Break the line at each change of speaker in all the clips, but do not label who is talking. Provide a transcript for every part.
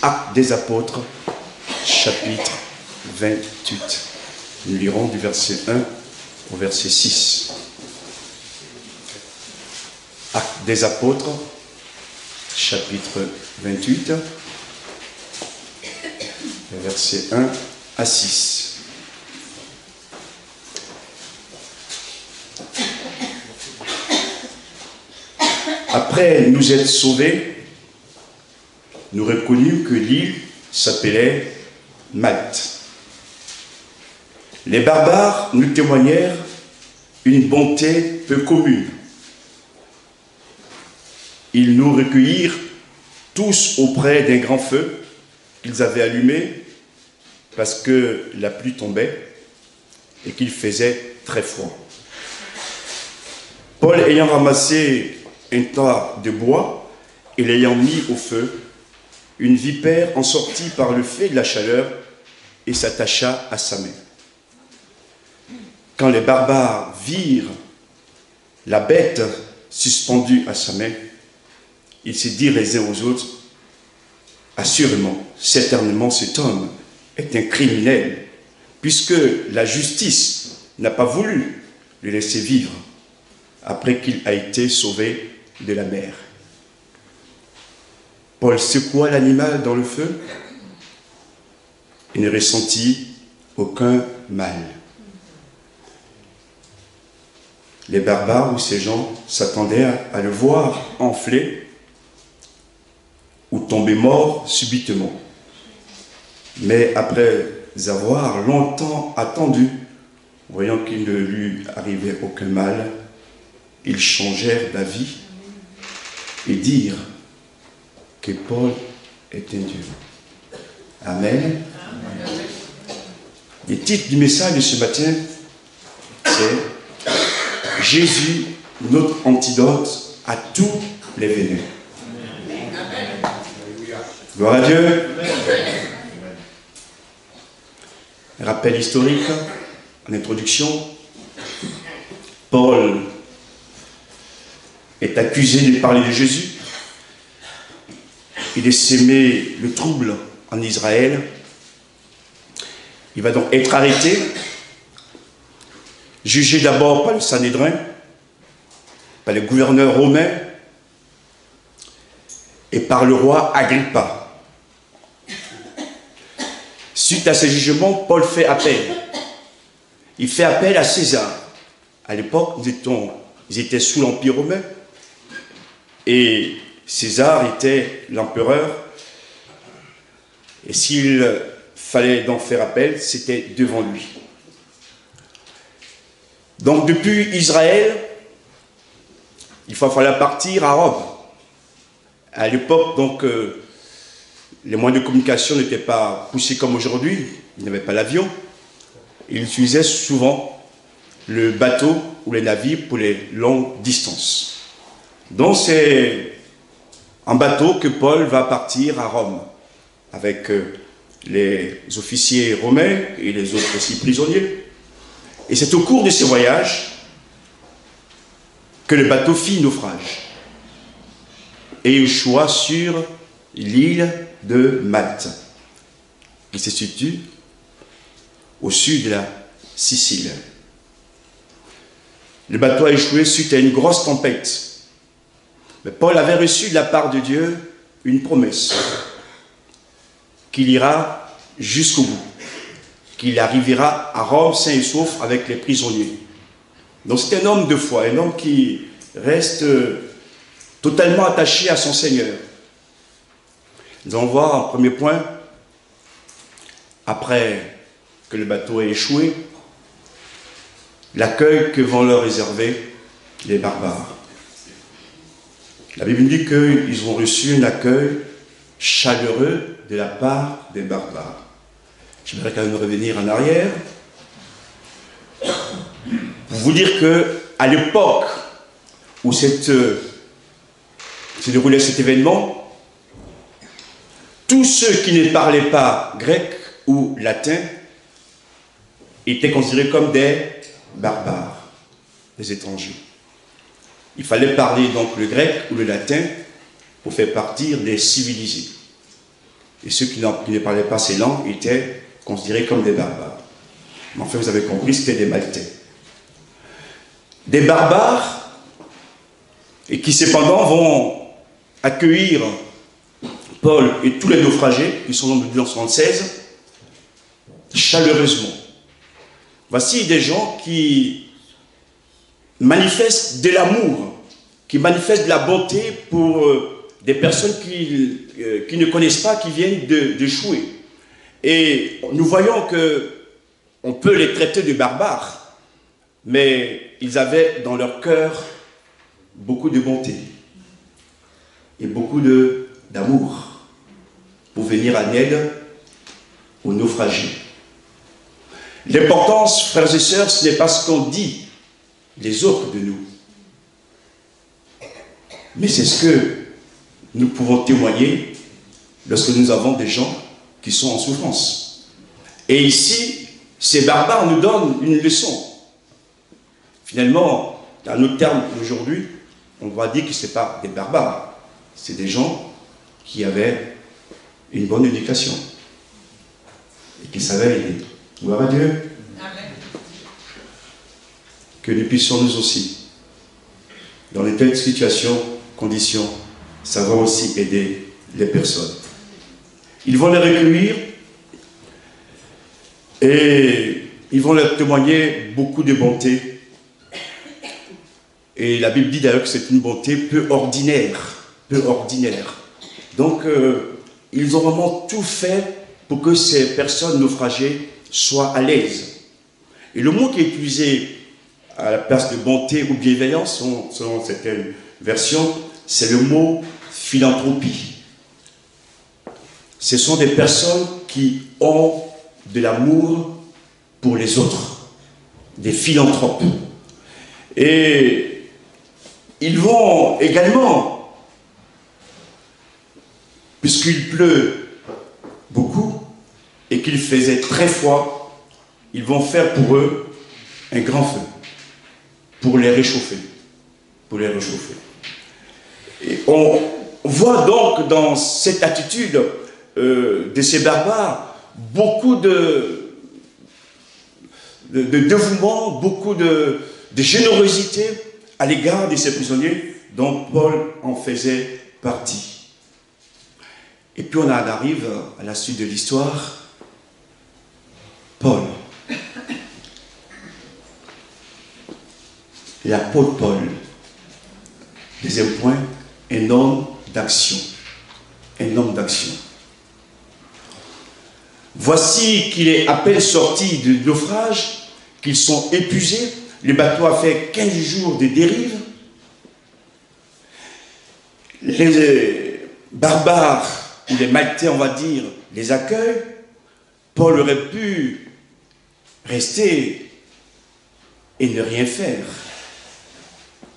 Actes des Apôtres, chapitre 28. Nous lirons du verset 1 au verset 6. Actes des Apôtres, chapitre 28, versets 1 à 6. Après nous être sauvés, nous reconnûmes que l'île s'appelait Malte. Les barbares nous témoignèrent une bonté peu commune. Ils nous recueillirent tous auprès d'un grand feu qu'ils avaient allumé parce que la pluie tombait et qu'il faisait très froid. Paul ayant ramassé un tas de bois et l'ayant mis au feu, une vipère en sortit par le fait de la chaleur et s'attacha à sa main. Quand les barbares virent la bête suspendue à sa main, ils se dirent les uns aux autres, « Assurément, certainement cet homme est un criminel, puisque la justice n'a pas voulu le laisser vivre après qu'il a été sauvé de la mer. » Paul secoua l'animal dans le feu et ne ressentit aucun mal. Les barbares ou ces gens s'attendaient à le voir enfler ou tomber mort subitement. Mais après avoir longtemps attendu, voyant qu'il ne lui arrivait aucun mal, ils changèrent d'avis et dirent que Paul est un Dieu. Amen. Amen. Le titre du message de ce matin, c'est Jésus, notre antidote à tous les venins. Amen. Gloire à Dieu. Un rappel historique en introduction. Paul est accusé de parler de Jésus et de s'aimer le trouble en Israël. Il va donc être arrêté, jugé d'abord par le Sanhédrin, par le gouverneur romain et par le roi Agrippa. Suite à ce jugement, Paul fait appel. Il fait appel à César. À l'époque, ils étaient sous l'Empire romain et César était l'empereur. Et s'il fallait donc faire appel, c'était devant lui. Donc depuis Israël, il fallait partir à Rome. À l'époque, donc, les moyens de communication n'étaient pas poussés comme aujourd'hui. Il n'y avait pas l'avion. Il utilisait souvent le bateau ou les navires pour les longues distances. Donc c'est en bateau que Paul va partir à Rome avec les officiers romains et les autres aussi prisonniers. Et c'est au cours de ce voyage que le bateau fit naufrage et échoua sur l'île de Malte, qui se situe au sud de la Sicile. Le bateau a échoué suite à une grosse tempête. Mais Paul avait reçu de la part de Dieu une promesse qu'il ira jusqu'au bout, qu'il arrivera à Rome sain et sauf avec les prisonniers. Donc c'est un homme de foi, un homme qui reste totalement attaché à son Seigneur. Nous allons voir en premier point, après que le bateau ait échoué, l'accueil que vont leur réserver les barbares. La Bible dit qu'ils ont reçu un accueil chaleureux de la part des barbares. J'aimerais quand même revenir en arrière pour vous dire qu'à l'époque où s'est déroulé cet événement, tous ceux qui ne parlaient pas grec ou latin étaient considérés comme des barbares, des étrangers. Il fallait parler donc le grec ou le latin pour faire partie des civilisés. et ceux qui ne parlaient pas ces langues étaient considérés comme des barbares. Mais enfin, vous avez compris, c'était des Maltais. Des barbares, et qui cependant vont accueillir Paul et tous les naufragés, qui sont en 1976, chaleureusement. Voici des gens qui manifestent de l'amour, qui manifestent de la bonté pour des personnes qui ne connaissent pas, qui viennent d'échouer. Et nous voyons qu'on peut les traiter de barbares, mais ils avaient dans leur cœur beaucoup de bonté et beaucoup d'amour pour venir en aide aux naufragés. L'importance, frères et sœurs, ce n'est pas ce qu'on dit les autres de nous, mais c'est ce que nous pouvons témoigner lorsque nous avons des gens qui sont en souffrance. Et ici, ces barbares nous donnent une leçon. Finalement, à nos termes d'aujourd'hui, on va dire que ce n'est pas des barbares, c'est des gens qui avaient une bonne éducation et qui savaient aider. Gloire à Dieu. Amen. Que nous puissions nous aussi, dans les telles situations, conditions, savoir aussi aider les personnes. Ils vont les recueillir et ils vont leur témoigner beaucoup de bonté. Et la Bible dit d'ailleurs que c'est une bonté peu ordinaire. Peu ordinaire. Donc, ils ont vraiment tout fait pour que ces personnes naufragées soient à l'aise. Et le mot qui est utilisé à la place de bonté ou bienveillance, selon certaines versions, c'est le mot philanthropie. Ce sont des personnes qui ont de l'amour pour les autres, des philanthropes. Et ils vont également, puisqu'il pleut beaucoup et qu'il faisait très froid, ils vont faire pour eux un grand feu, pour les réchauffer. Pour les réchauffer. Et on voit donc dans cette attitude de ces barbares beaucoup de dévouement, beaucoup de générosité à l'égard de ces prisonniers dont Paul en faisait partie. Et puis on arrive à la suite de l'histoire. Paul, l'apôtre Paul, deuxième point, un homme d'action. Un homme d'action. Voici qu'il est à peine sorti du naufrage, qu'ils sont épuisés. Le bateau a fait 15 jours de dérive. Les barbares, ou les Maltais, on va dire, les accueillent. Paul aurait pu rester et ne rien faire.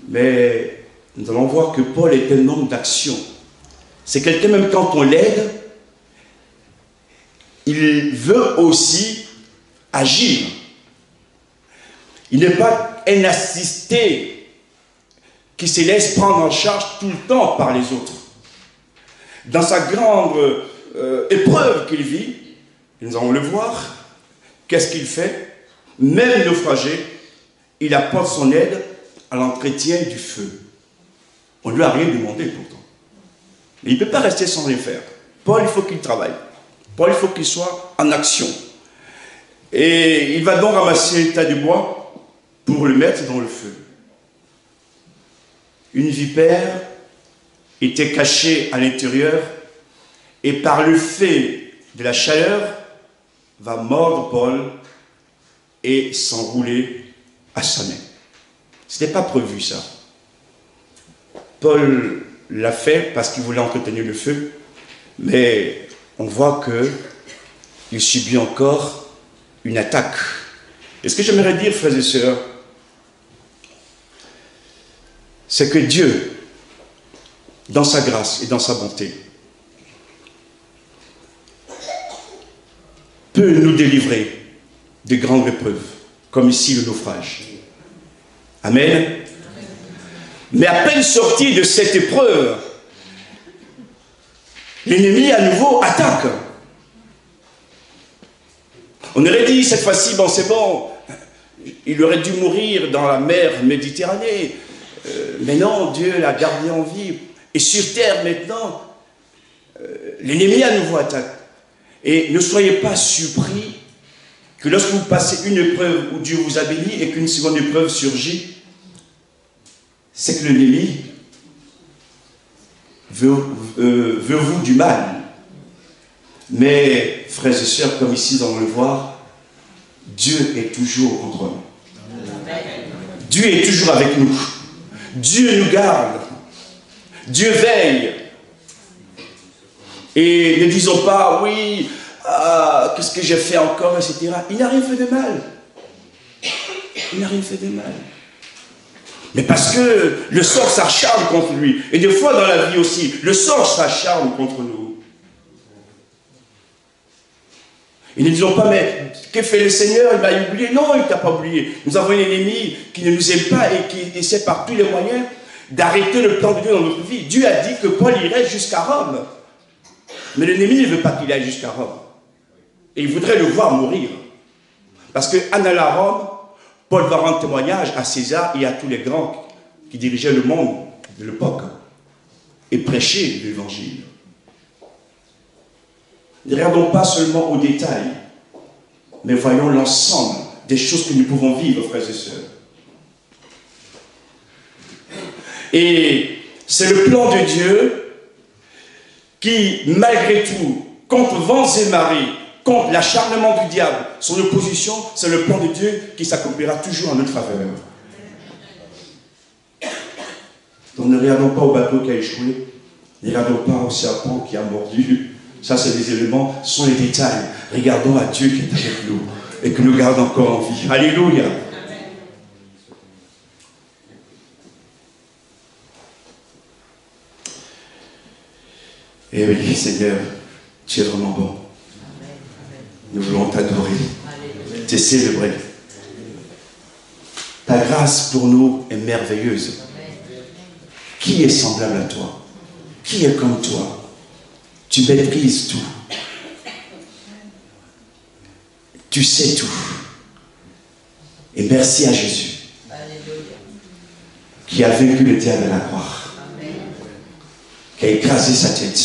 Mais nous allons voir que Paul est un homme d'action. C'est quelqu'un, même quand on l'aide, il veut aussi agir. Il n'est pas un assisté qui se laisse prendre en charge tout le temps par les autres. Dans sa grande épreuve qu'il vit, nous allons le voir, qu'est-ce qu'il fait? Même naufragé, il apporte son aide à l'entretien du feu. On ne lui a rien demandé pourtant. Mais il ne peut pas rester sans rien faire. Paul, il faut qu'il travaille. Paul, il faut qu'il soit en action. Et il va donc ramasser le tas de bois pour le mettre dans le feu. Une vipère était cachée à l'intérieur et par le fait de la chaleur va mordre Paul et s'enrouler à sa main. Ce n'était pas prévu ça. Paul l'a fait parce qu'il voulait entretenir le feu, mais on voit qu'il subit encore une attaque. Et ce que j'aimerais dire, frères et sœurs, c'est que Dieu, dans sa grâce et dans sa bonté, peut nous délivrer de grandes épreuves, comme ici le naufrage. Amen. Mais à peine sorti de cette épreuve, l'ennemi à nouveau attaque. On aurait dit cette fois-ci, bon c'est bon, il aurait dû mourir dans la mer Méditerranée. Mais non, Dieu l'a gardé en vie. Et sur terre maintenant, l'ennemi à nouveau attaque. Et ne soyez pas surpris que lorsque vous passez une épreuve où Dieu vous a béni et qu'une seconde épreuve surgit, c'est que l'ennemi veut vous du mal. Mais, frères et sœurs, comme ici nous allons le voir, Dieu est toujours entre nous. Dieu est toujours avec nous. Dieu nous garde. Dieu veille. Et ne disons pas, oui, qu'est-ce que j'ai fait encore, etc. Il n'a rien fait de mal. Il n'a rien fait de mal. Mais parce que le sort s'acharne contre lui. Et des fois dans la vie aussi, le sort s'acharne contre nous. Et ne disons pas, mais que fait le Seigneur? Il m'a oublié. Non, il ne t'a pas oublié. Nous avons un ennemi qui ne nous aime pas et qui essaie par tous les moyens d'arrêter le plan de Dieu dans notre vie. Dieu a dit que Paul irait jusqu'à Rome. Mais l'ennemi ne veut pas qu'il aille jusqu'à Rome. Et il voudrait le voir mourir. Parce qu'en allant à Rome, Paul va rendre témoignage à César et à tous les grands qui dirigeaient le monde de l'époque et prêcher l'évangile. Ne regardons pas seulement aux détails, mais voyons l'ensemble des choses que nous pouvons vivre, frères et sœurs. Et c'est le plan de Dieu qui, malgré tout, contre vents et marées, contre l'acharnement du diable, son opposition, c'est le plan de Dieu qui s'accomplira toujours en notre faveur. Donc ne regardons pas au bateau qui a échoué, ne regardons pas au serpent qui a mordu. Ça, c'est des éléments, ce sont les détails. Regardons à Dieu qui est avec nous et qui nous garde encore en vie. Alléluia. Et oui, Seigneur, tu es vraiment bon. Nous voulons t'adorer, te célébrer. Ta grâce pour nous est merveilleuse. Qui est semblable à toi? Qui est comme toi? Tu maîtrises tout. Tu sais tout. Et merci à Jésus qui a vaincu le diable à la croix, qui a écrasé sa tête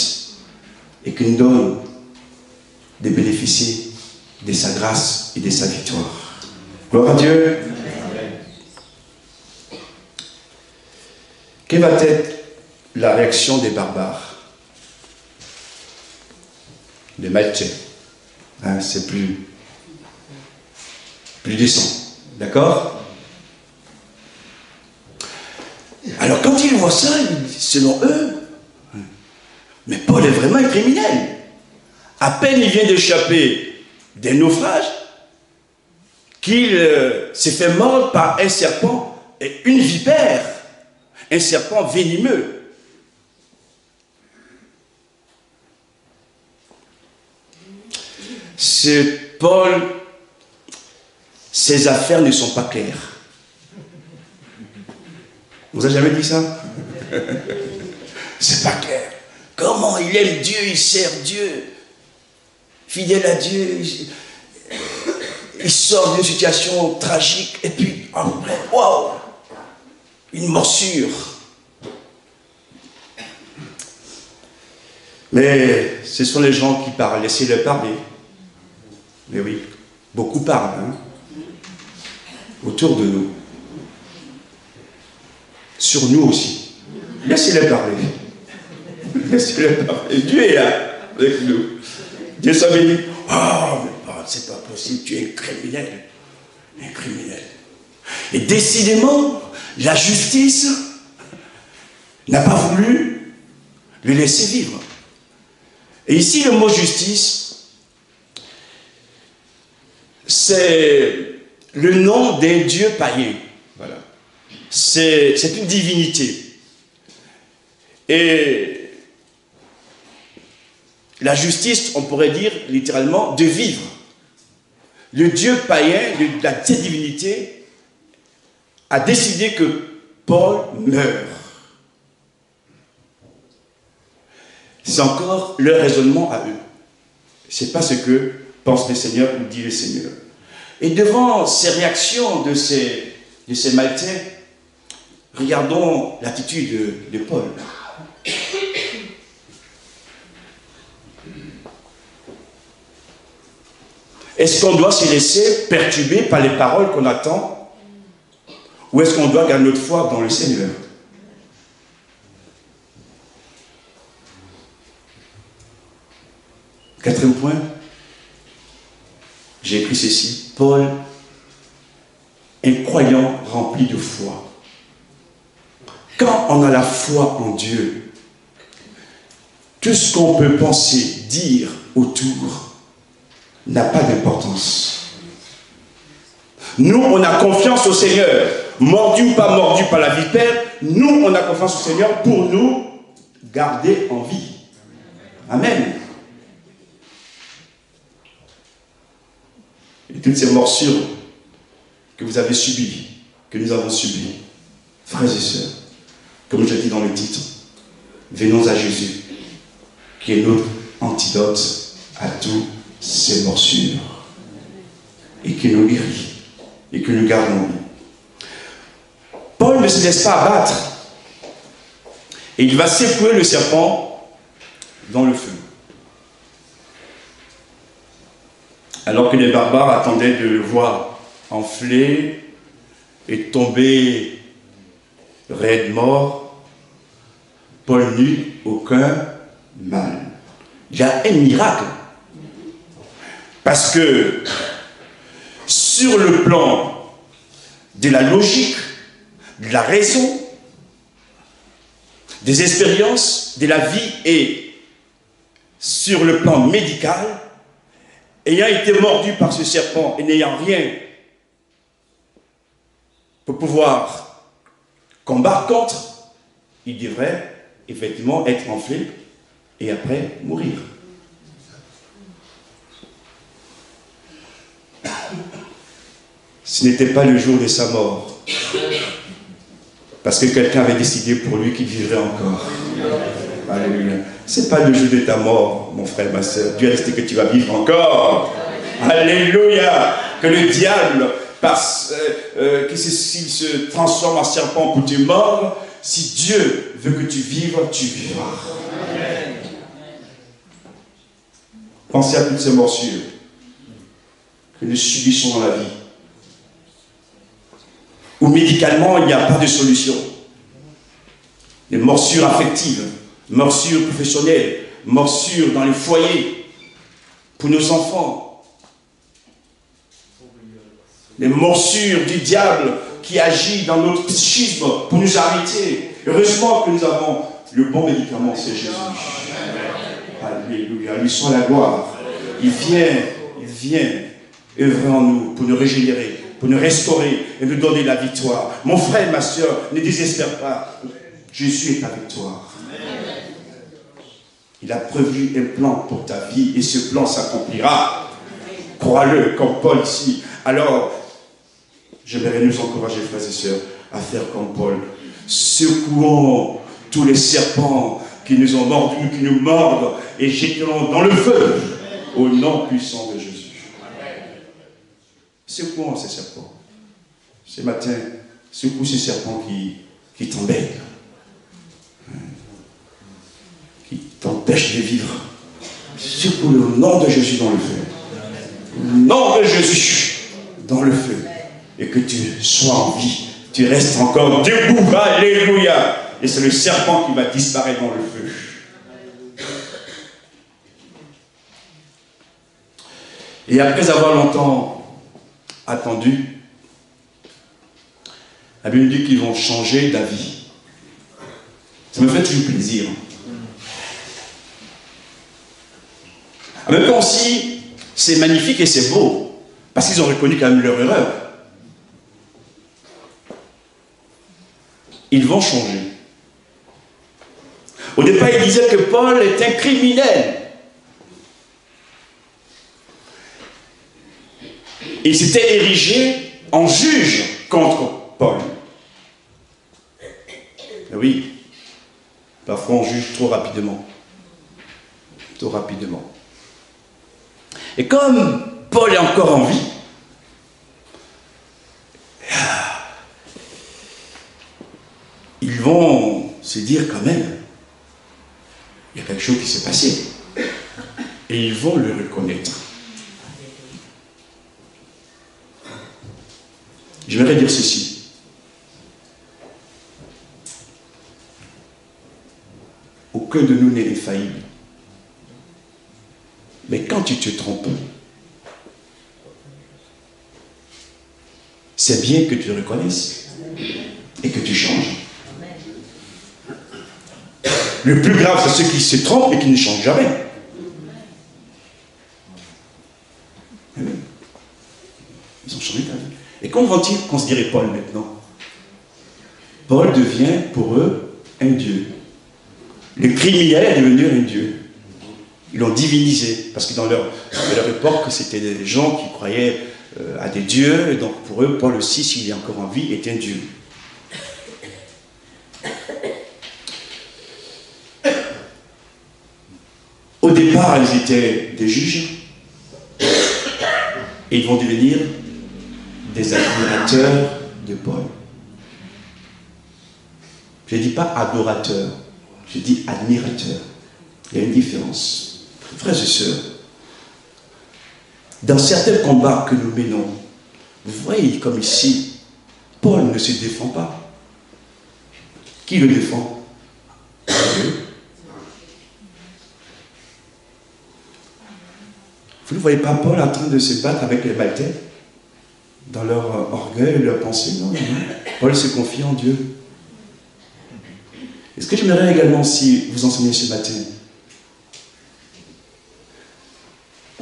et qui nous donne de bénéficier de sa grâce et de sa victoire. Gloire à Dieu. Quelle va être la réaction des barbares? Les Maltais. Hein, c'est plus décent. D'accord? Alors quand ils voient ça, selon eux, mais Paul est vraiment un criminel. À peine il vient d'échapper des naufrages, qu'il s'est fait mordre par un serpent et une vipère, un serpent venimeux. C'est Paul, ses affaires ne sont pas claires. On vous a jamais dit ça? C'est pas clair. Comment il aime Dieu, il sert Dieu, fidèle à Dieu, il sort d'une situation tragique et puis après, waouh, une morsure. Mais ce sont les gens qui parlent, laissez-les parler. Mais oui, beaucoup parlent, hein, autour de nous. Sur nous aussi. Laissez-les parler. Laissez-les parler. Dieu est là avec nous. Dieu s'avait dit, oh, mais c'est pas possible, tu es un criminel. Un criminel. Et décidément, la justice n'a pas voulu le laisser vivre. Et ici, le mot justice, c'est le nom d'un dieu païen. Voilà. C'est une divinité. Et la justice, on pourrait dire littéralement, de vivre. Le dieu païen, cette divinité, a décidé que Paul meure. C'est encore leur raisonnement à eux. Ce n'est pas ce que pense le Seigneur ou dit le Seigneur. Et devant ces réactions de ces Maltais, regardons l'attitude de Paul. Est-ce qu'on doit se laisser perturber par les paroles qu'on attend, ou est-ce qu'on doit garder notre foi dans le Seigneur? Quatrième point, j'ai écrit ceci. Paul, un croyant rempli de foi. Quand on a la foi en Dieu, tout ce qu'on peut penser, dire autour n'a pas d'importance. Nous, on a confiance au Seigneur. Mordu ou pas mordu par la vipère, nous, on a confiance au Seigneur pour nous garder en vie. Amen. Et toutes ces morsures que vous avez subies, que nous avons subies, frères et sœurs, comme je dis dans le titre, venons à Jésus, qui est notre antidote à toutes ces morsures, et qui nous guérit, et que nous gardons en vie. Paul ne se laisse pas abattre, et il va secouer le serpent dans le feu. Alors que les barbares attendaient de le voir enfler et tomber raide mort, Paul n'eut aucun mal. Il y a un miracle. Parce que sur le plan de la logique, de la raison, des expériences, de la vie et sur le plan médical, ayant été mordu par ce serpent et n'ayant rien pour pouvoir combattre contre, il devrait effectivement être enflé et après mourir. Ce n'était pas le jour de sa mort, parce que quelqu'un avait décidé pour lui qu'il vivrait encore. Alléluia. Ce n'est pas le jour de ta mort, mon frère, ma soeur. Dieu a décidé que tu vas vivre encore. Alléluia. Que le diable, s'il se transforme en serpent pour te mordre, si Dieu veut que tu vives, tu vivras. Amen. Pensez à toutes ces morsures que nous subissons dans la vie, où médicalement il n'y a pas de solution. Les morsures affectives, morsures professionnelles, morsures dans les foyers, pour nos enfants. Les morsures du diable qui agit dans notre psychisme pour nous arrêter. Heureusement que nous avons le bon médicament, c'est Jésus. Alléluia, lui soit la gloire. Il vient œuvrer en nous pour nous régénérer, pour nous restaurer et nous donner la victoire. Mon frère, ma soeur, ne désespère pas. Jésus est ta victoire. Il a prévu un plan pour ta vie et ce plan s'accomplira. Crois-le, comme Paul ici. Alors, j'aimerais nous encourager, frères et sœurs, à faire comme Paul. Secouons tous les serpents qui nous ont mordus, qui nous mordent, et jetons dans le feu, au nom puissant de Jésus. Secouons ces serpents. Ce matin, secoue ces serpents qui t'embêtent, qui t'empêchent de vivre. Secoue le nom de Jésus dans le feu. Le nom de Jésus dans le feu. Et que tu sois en vie. Tu restes encore debout. Alléluia. Et c'est le serpent qui va disparaître dans le feu. Et après avoir longtemps attendu, la Bible dit qu'ils vont changer d'avis. Ça me fait toujours plaisir. En même temps aussi, c'est magnifique et c'est beau. Parce qu'ils ont reconnu quand même leur erreur. Ils vont changer. Au départ, ils disaient que Paul est un criminel. Il s'était érigé en juge contre Paul. Oui, parfois on juge trop rapidement. tout rapidement. Et comme Paul est encore en vie, ils vont se dire quand même, il y a quelque chose qui s'est passé. Et ils vont le reconnaître. J'aimerais dire ceci. Aucun de nous n'est infaillible. Mais quand tu te trompes, c'est bien que tu le reconnaisses et que tu changes. Le plus grave, c'est ceux qui se trompent et qui ne changent jamais. Ils ont changé ta vie. Et comment vont-ils considérer Paul maintenant? Paul devient pour eux un dieu. Le criminel est devenu un dieu. Ils l'ont divinisé. Parce que dans leur époque, c'était des gens qui croyaient à des dieux. Et donc pour eux, Paul aussi, s'il est encore en vie, est un dieu. Au départ, ils étaient des juges. Et ils vont devenir des admirateurs de Paul. Je ne dis pas adorateur, je dis admirateur. Il y a une différence. Frères et sœurs, dans certains combats que nous menons, vous voyez comme ici, Paul ne se défend pas. Qui le défend? Dieu. Vous ne voyez pas Paul en train de se battre avec les Maltais dans leur orgueil, leur pensée? Non, non, non. Paul se confie en Dieu. Est-ce que j'aimerais également si vous enseignez ce matin?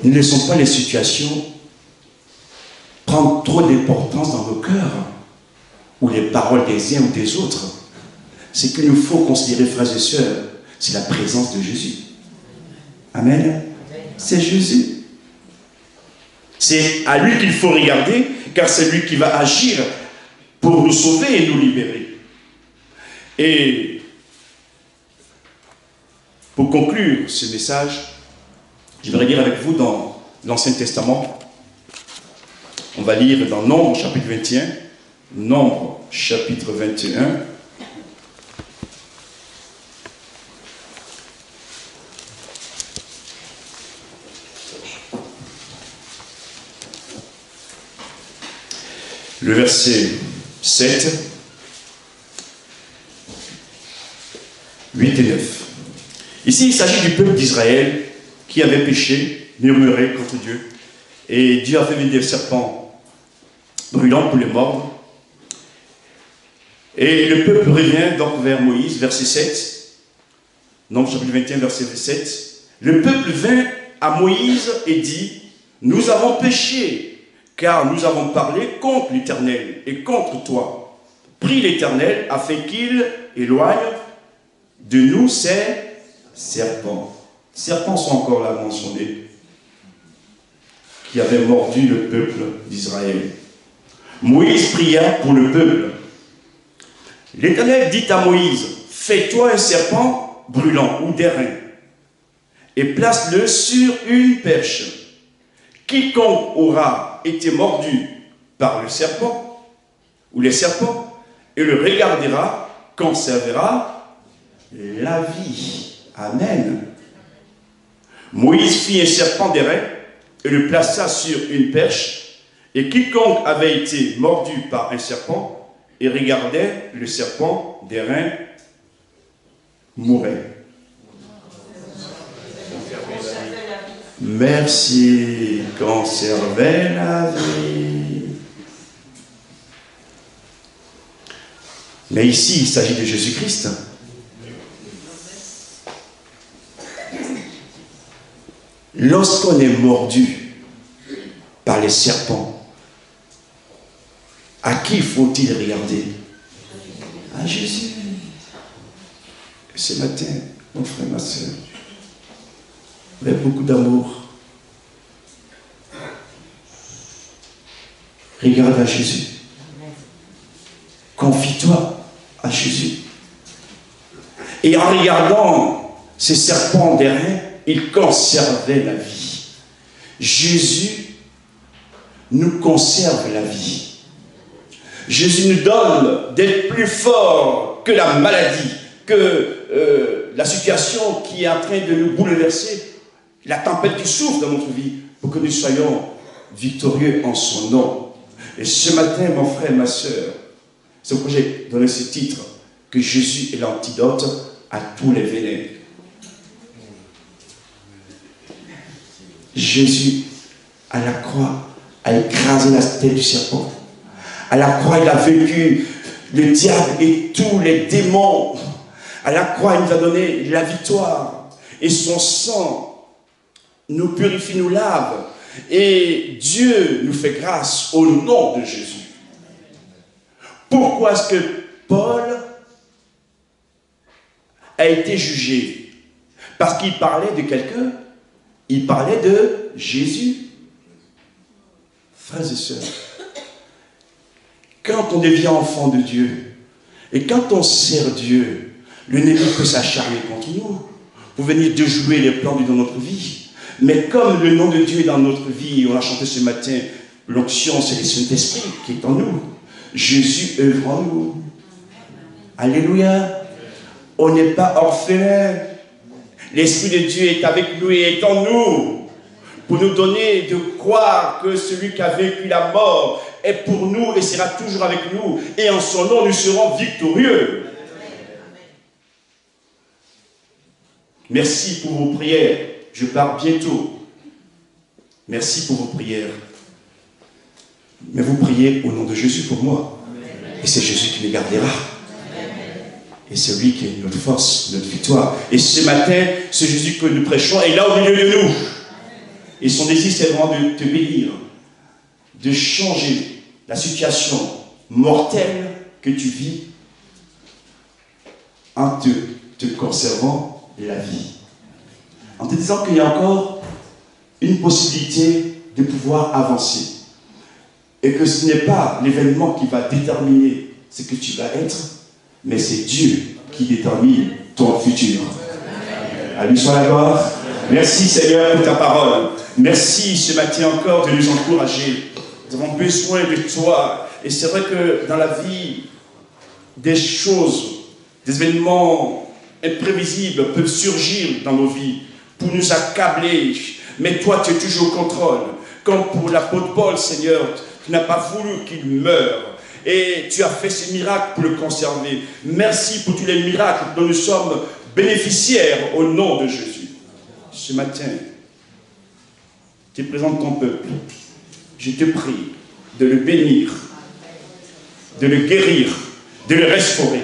Ne laissons pas les situations prendre trop d'importance dans nos cœurs ou les paroles des uns ou des autres. Ce qu'il nous faut considérer, frères et sœurs, c'est la présence de Jésus. Amen. C'est Jésus. C'est à lui qu'il faut regarder, car c'est lui qui va agir pour nous sauver et nous libérer. Et pour conclure ce message, je vais lire avec vous dans l'Ancien Testament. On va lire dans Nombre chapitre 21. Nombre chapitre 21. Le verset 7, 8 et 9. Ici, il s'agit du peuple d'Israël qui avait péché, murmuré contre Dieu. Et Dieu a fait venir des serpents brûlants pour les mordre. Et le peuple revient donc vers Moïse, verset 7. Nombre chapitre 21, verset 7. Le peuple vint à Moïse et dit, « Nous avons péché, car nous avons parlé contre l'Éternel et contre toi. Prie l'Éternel afin qu'il éloigne de nous ces serpents. » Serpents sont encore là mentionnés, qui avaient mordu le peuple d'Israël. Moïse pria pour le peuple. L'Éternel dit à Moïse, « Fais-toi un serpent brûlant ou d'airain, et place-le sur une perche. Quiconque aura été mordu par le serpent, ou les serpents, et le regardera, conservera la vie. » Amen. Moïse fit un serpent d'airain et le plaça sur une perche, et quiconque avait été mordu par un serpent et regardait le serpent d'airain mourait. Merci, conservez la vie. Mais ici, il s'agit de Jésus-Christ. Lorsqu'on est mordu par les serpents, à qui faut-il regarder? À Jésus. Et ce matin, mon frère, ma soeur, avec beaucoup d'amour, regarde à Jésus. Confie-toi à Jésus. Et en regardant ces serpents d'airain, il conservait la vie. Jésus nous conserve la vie. Jésus nous donne d'être plus fort que la maladie, que la situation qui est en train de nous bouleverser, la tempête qui souffle dans notre vie, pour que nous soyons victorieux en son nom. Et ce matin, mon frère, ma soeur, c'est pourquoi j'ai donné ce titre, que Jésus est l'antidote à tous les vénins. Jésus, à la croix, a écrasé la tête du serpent. À la croix, il a vaincu le diable et tous les démons. À la croix, il nous a donné la victoire. Et son sang nous purifie, nous lave. Et Dieu nous fait grâce au nom de Jésus. Pourquoi est-ce que Paul a été jugé? Parce qu'il parlait de quelqu'un. Il parlait de Jésus. Frères et sœurs, quand on devient enfant de Dieu, et quand on sert Dieu, l'ennemi peut s'acharner contre nous, pour venir déjouer les plans de notre vie. Mais comme le nom de Dieu est dans notre vie, on a chanté ce matin, l'onction, c'est le Saint-Esprit qui est en nous. Jésus œuvre en nous. Alléluia. On n'est pas orphelin. L'Esprit de Dieu est avec nous et est en nous, pour nous donner de croire que celui qui a vécu la mort est pour nous et sera toujours avec nous. Et en son nom, nous serons victorieux. Merci pour vos prières. Je pars bientôt. Merci pour vos prières. Mais vous priez au nom de Jésus pour moi. Et c'est Jésus qui me gardera. Et c'est lui qui est notre force, notre victoire. Et ce matin, c'est Jésus que nous prêchons est là au milieu de nous. Et son désir, c'est vraiment de te bénir, de changer la situation mortelle que tu vis en te conservant la vie. En te disant qu'il y a encore une possibilité de pouvoir avancer. Et que ce n'est pas l'événement qui va déterminer ce que tu vas être, mais c'est Dieu qui détermine ton futur. À lui soit la gloire. Merci Seigneur pour ta parole. Merci ce matin encore de nous encourager. Nous avons besoin de toi. Et c'est vrai que dans la vie, des choses, des événements imprévisibles peuvent surgir dans nos vies pour nous accabler. Mais toi, tu es toujours au contrôle. Comme pour l'apôtre Paul, Seigneur, tu n'as pas voulu qu'il meure. Et tu as fait ces miracles pour le conserver. Merci pour tous les miracles dont nous sommes bénéficiaires au nom de Jésus. Ce matin, tu présentes ton peuple. Je te prie de le bénir, de le guérir, de le restaurer.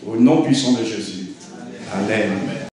Au nom puissant de Jésus. Amen.